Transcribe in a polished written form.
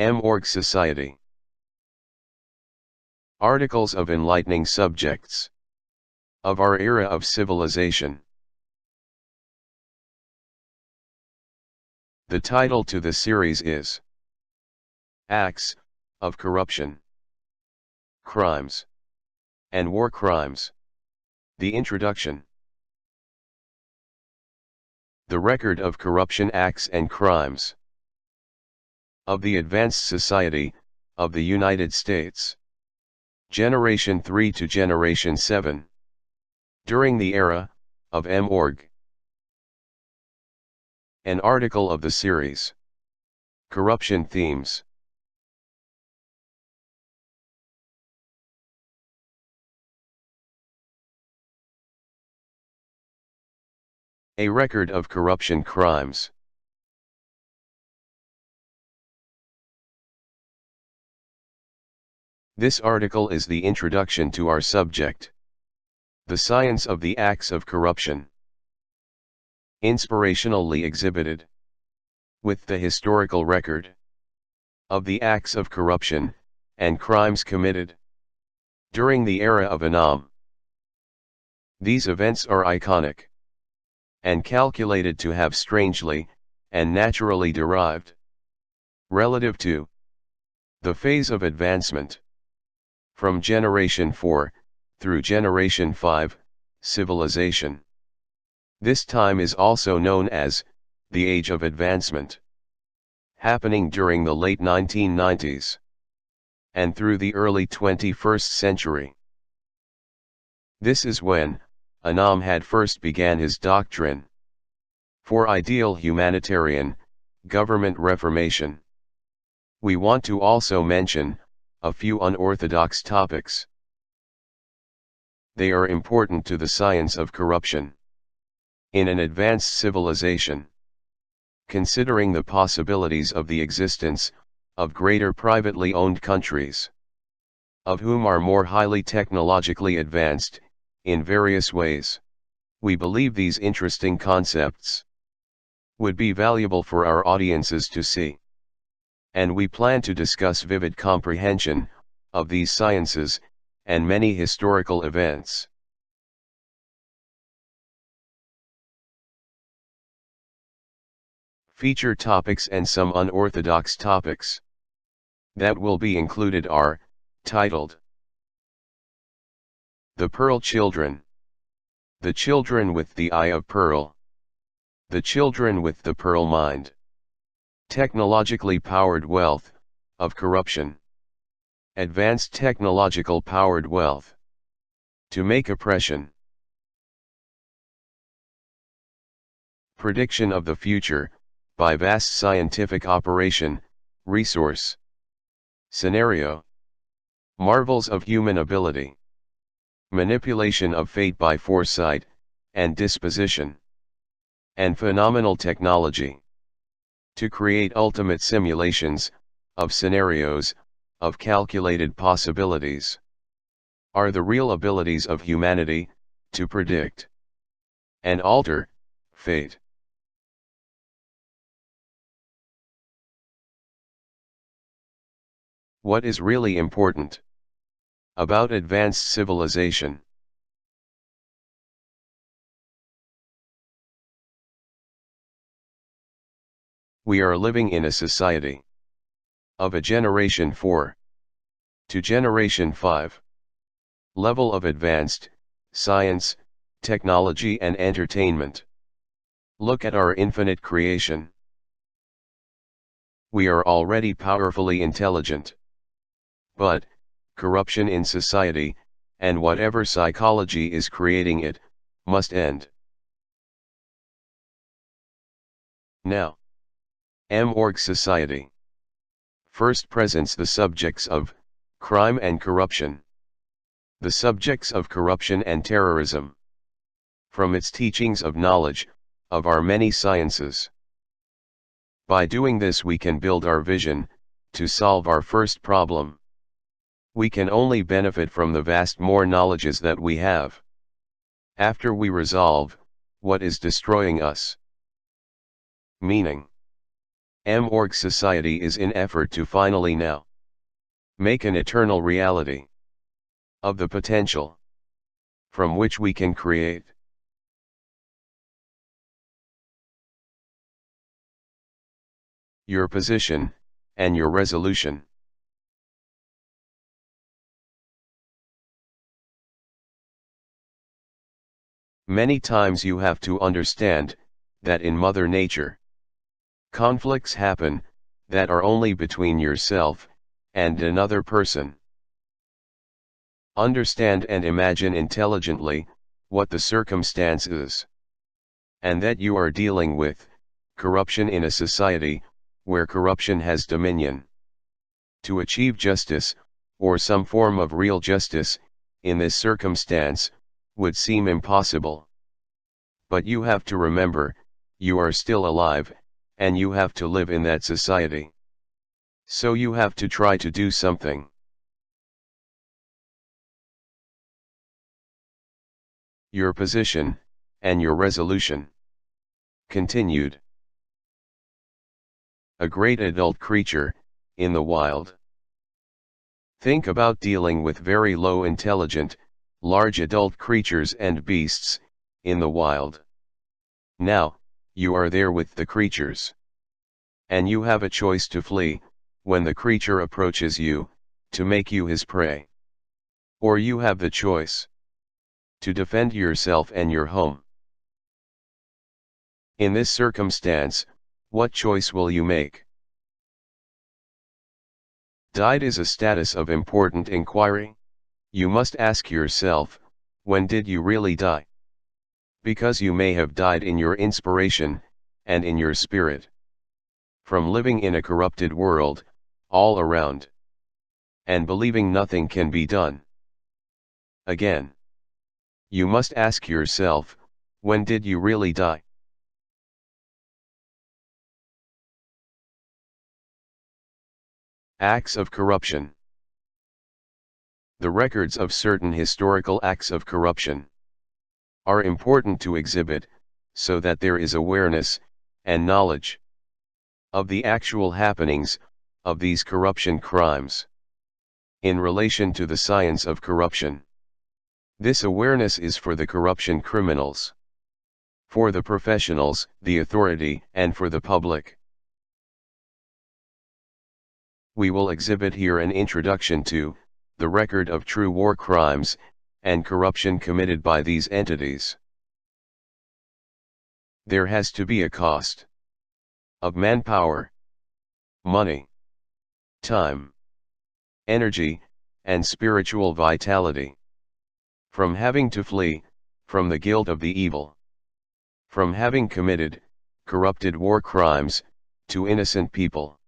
M.Org Society. Articles of enlightening subjects of our era of civilization. The title to the series is Acts of Corruption, Crimes, and War Crimes. The introduction. The record of corruption, acts and crimes of the advanced society of the United States. Generation 3 to Generation 7. During the era of M.Org. An article of the series. Corruption themes. A record of corruption crimes. This article is the introduction to our subject. The science of the acts of corruption. Inspirationally exhibited. With the historical record of the acts of corruption and crimes committed during the era of Annam. These events are iconic and calculated to have strangely and naturally derived relative to the phase of advancement from Generation 4 through Generation 5 civilization. This time is also known as the Age of Advancement, happening during the late 1990s and through the early 21st century. This is when Annam had first began his doctrine for ideal humanitarian government reformation. We want to also mention a few unorthodox topics. They are important to the science of corruption in an advanced civilization. Considering the possibilities of the existence of greater privately owned countries, of whom are more highly technologically advanced in various ways, we believe these interesting concepts would be valuable for our audiences to see. And we plan to discuss vivid comprehension of these sciences and many historical events. Feature topics and some unorthodox topics that will be included are titled The Pearl Children, The Children with the Eye of Pearl, The Children with the Pearl Mind, Technologically Powered Wealth of Corruption, Advanced Technological Powered Wealth to Make Oppression, Prediction of the Future by Vast Scientific Operation, Resource, Scenario, Marvels of Human Ability, Manipulation of Fate by Foresight and Disposition, and Phenomenal Technology to create ultimate simulations of scenarios of calculated possibilities are the real abilities of humanity to predict and alter fate. What is really important about advanced civilization? We are living in a society of a Generation 4 to Generation 5 level of advanced science, technology and entertainment. Look at our infinite creation. We are already powerfully intelligent. But corruption in society, and whatever psychology is creating it, must end. Now, M.Org Society first presents the subjects of crime and corruption. The subjects of corruption and terrorism. From its teachings of knowledge of our many sciences. By doing this we can build our vision to solve our first problem. We can only benefit from the vast more knowledges that we have after we resolve what is destroying us. Meaning, Org society is in effort to finally now make an eternal reality of the potential from which we can create. Your position, and your resolution. Many times you have to understand that in Mother Nature, conflicts happen that are only between yourself and another person. Understand and imagine intelligently what the circumstance is, and that you are dealing with corruption in a society where corruption has dominion. To achieve justice, or some form of real justice, in this circumstance, would seem impossible. But you have to remember, you are still alive, and you have to live in that society. So you have to try to do something. Your position, and your resolution. Continued. A great adult creature, in the wild. Think about dealing with very low intelligent, large adult creatures and beasts, in the wild. Now, you are there with the creatures. And you have a choice to flee, when the creature approaches you, to make you his prey. Or you have the choice to defend yourself and your home. In this circumstance, what choice will you make? Died is a status of important inquiry. You must ask yourself, when did you really die? Because you may have died in your inspiration, and in your spirit. From living in a corrupted world, all around. And believing nothing can be done. Again. You must ask yourself, when did you really die? Acts of corruption. The records of certain historical acts of corruption are important to exhibit, so that there is awareness, and knowledge of the actual happenings of these corruption crimes in relation to the science of corruption. This awareness is for the corruption criminals, for the professionals, the authority, and for the public. We will exhibit here an introduction to the record of true war crimes and corruption committed by these entities. There has to be a cost of manpower, money, time, energy, and spiritual vitality. From having to flee from the guilt of the evil, from having committed corrupted war crimes to innocent people.